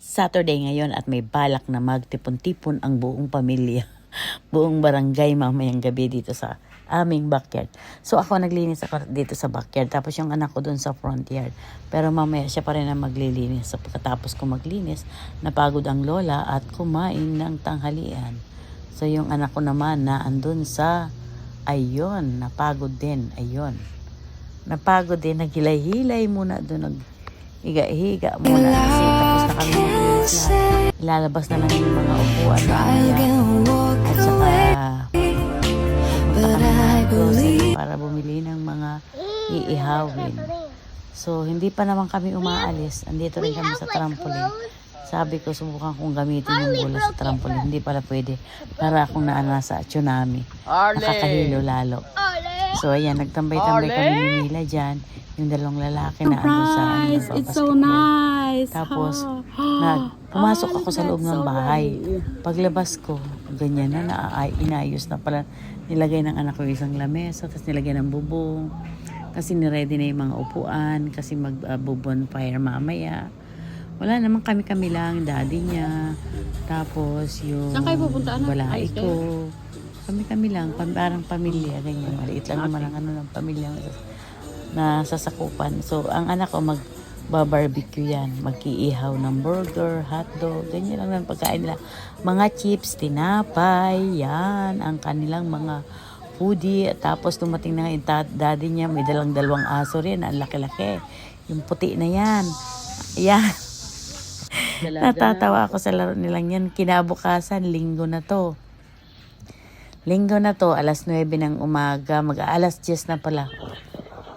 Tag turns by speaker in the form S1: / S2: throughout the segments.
S1: Saturday ngayon at may balak na magtipon-tipon ang buong pamilya, buong barangay mamayang gabi dito sa aming backyard. So ako naglinis ako dito sa backyard, tapos yung anak ko dun sa front yard. Pero mamaya siya pa rin ang maglilinis. So pagkatapos ko maglinis, napagod ang lola at kumain ng tanghalian. So yung anak ko naman na andun sa, ayun, napagod din, ayun. Napagod din, naghilay-hilay muna dun, higa-higa muna kasi tapos na kami maglinis na. Ilalabas na lang yung mga upuan na at saka para bumili ng mga iihawin. So hindi pa naman kami umaalis, andito rin kami sa trampoline. Sabi ko subukan kong gamitin yung bola sa trampoline, hindi pala pwede, para akong nasa tsunami, nakakahilo lalo. So ayan, nagtambay-tambay kami ni Mila dyan, yung dalawang lalaki na andun sa
S2: It's so nice.
S1: Tapos pumasok ako sa loob ng bahay. Paglabas ko, ganyan na, inayos na pala, nilagay ng anak ko isang lamesa, tapos nilagay ng bubong, kasi niready na yung mga upuan, kasi mag-bonfire mamaya. Wala naman, kami lang, daddy niya, tapos yung balay ko, kami lang, parang pamilya, ganyan, maliit lang naman ang ng pamilya na sasakupan. So ang anak ko mag-barbecue yan, mag-iihaw ng burger, hotdog, ganyan lang ang pagkain nila, mga chips, tinapay, yan ang kanilang mga foodie. Tapos dumating na yung daddy niya, may dalawang aso rin, ang laki-laki, yung puti na yan, yan. Natatawa ako sa laro nilang yan. Kinabukasan, linggo na to, alas 9 ng umaga, mag-aalas 10 na pala.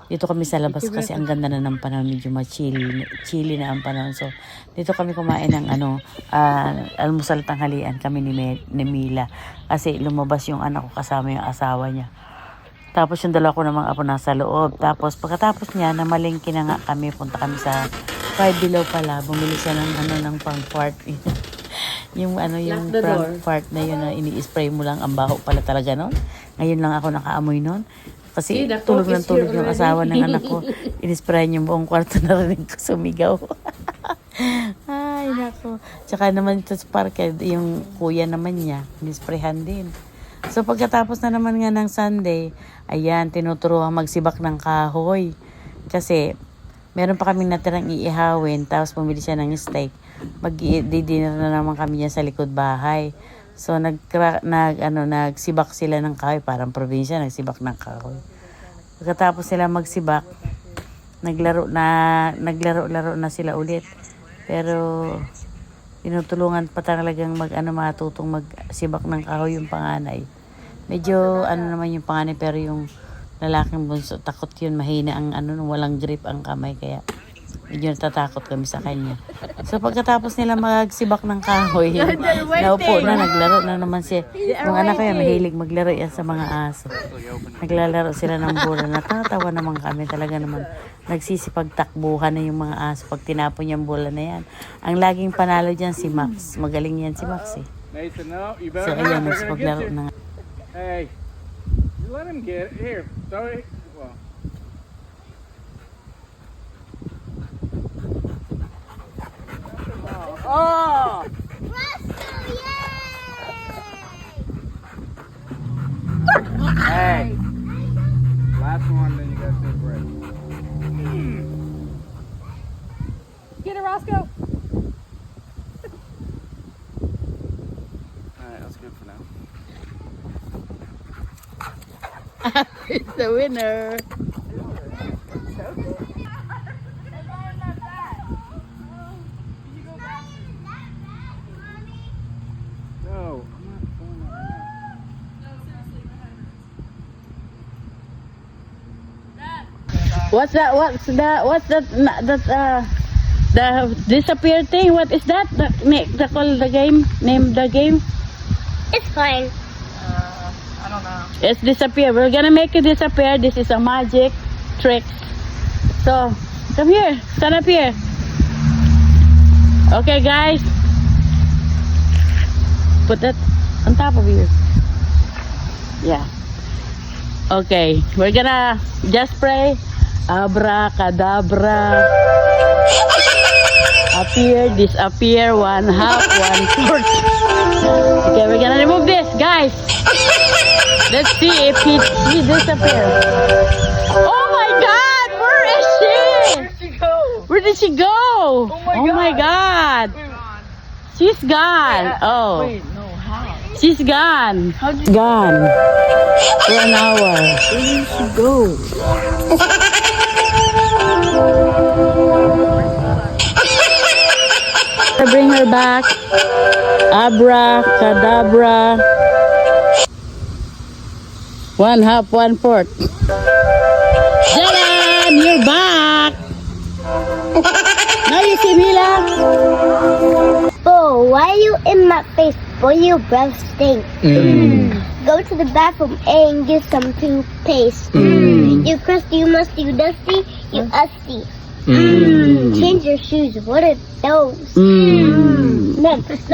S1: Dito kami sa labas kasi ang ganda na ng panahon, medyo chilly na ang panahon. So dito kami kumain ng almusal tanghalian kami ni Mila, kasi lumabas yung anak ko kasama yung asawa niya. Tapos yung dalawa ko namang apo nasa loob. Tapos pagkatapos niya, namalengke na nga kami, punta kami sa Five Below pala, bumili siya ng pang fart. yung fart na yun na ini-spray mo lang, ang baho pala talaga nun. Ngayon lang ako nakaamoy nun. Kasi tulog yung asawa ng anak ko. In-spray niya buong kwarto, narinig ko sumigaw. Ay, nako. Tsaka naman ito sa parke, yung kuya naman niya, in-sprayhan din. So pagkatapos na naman nga ng Sunday, ayan, tinuturuan magsibak ng kahoy. Kasi meron pa kaming natirang iihawin, tapos bumili siya ng steak. Mag-dinner na naman kami niya sa likod bahay. So nagsibak sila ng kahoy, parang probinsya, nagsibak ng kahoy. Pagkatapos sila magsibak, naglaro na sila ulit. Pero tinutulungan pa talagang matutong magsibak ng kahoy yung panganay. Medyo naman yung panganay, pero yung lalaking bunso, takot yun, mahina ang walang grip ang kamay, kaya medyo natatakot kami sa kanya. So pagkatapos nila magsibak ng kahoy, naupo na, naglaro na naman siya. Yung anak ko yan, mahilig maglaro yan sa mga aso. Naglalaro sila ng bola, natatawa naman kami, talaga naman nagsisipagtakbuhan na yung mga aso pag tinapon yung bola na yan. Ang laging panalo dyan si Max, magaling yan si Max eh. So ayan, nagsipaglaro na nga.
S3: Hey, you let him get it. Here, throw it. Well. Oh!
S4: Russell, yay!
S3: Hey! Last one, then you gotta take a break.
S2: Get it, Roscoe.
S3: Alright, that's good for now.
S1: It's the winner.
S3: No, I'm not throwing that right now.
S1: What's that? The disappear thing? What is that? Name the game?
S4: It's fine.
S3: I don't know.
S1: It's disappear. We're gonna make it disappear. This is a magic trick. So come here. Stand up here. Okay, guys. Put that on top of you. Yeah. Okay. We're gonna just pray. Abracadabra. Appear, disappear, 1/2, 1/4. Okay, we're gonna remove this, guys. Let's see if he disappears. Oh my God! Where is she? Where did she go? Oh my God! She's gone. Oh.
S5: Wait, no, how?
S1: She's gone. Gone. For an hour.
S5: Where did she go?
S1: Bring her back. Abracadabra. 1/2, 1/4. Jalan, you're back. Now you see Mila.
S4: Bo, why are you in my face? Boy, your breath stink. Go to the bathroom and get some toothpaste. You crusty, you musty, you dusty, you usty. Change your shoes. What are those? Next.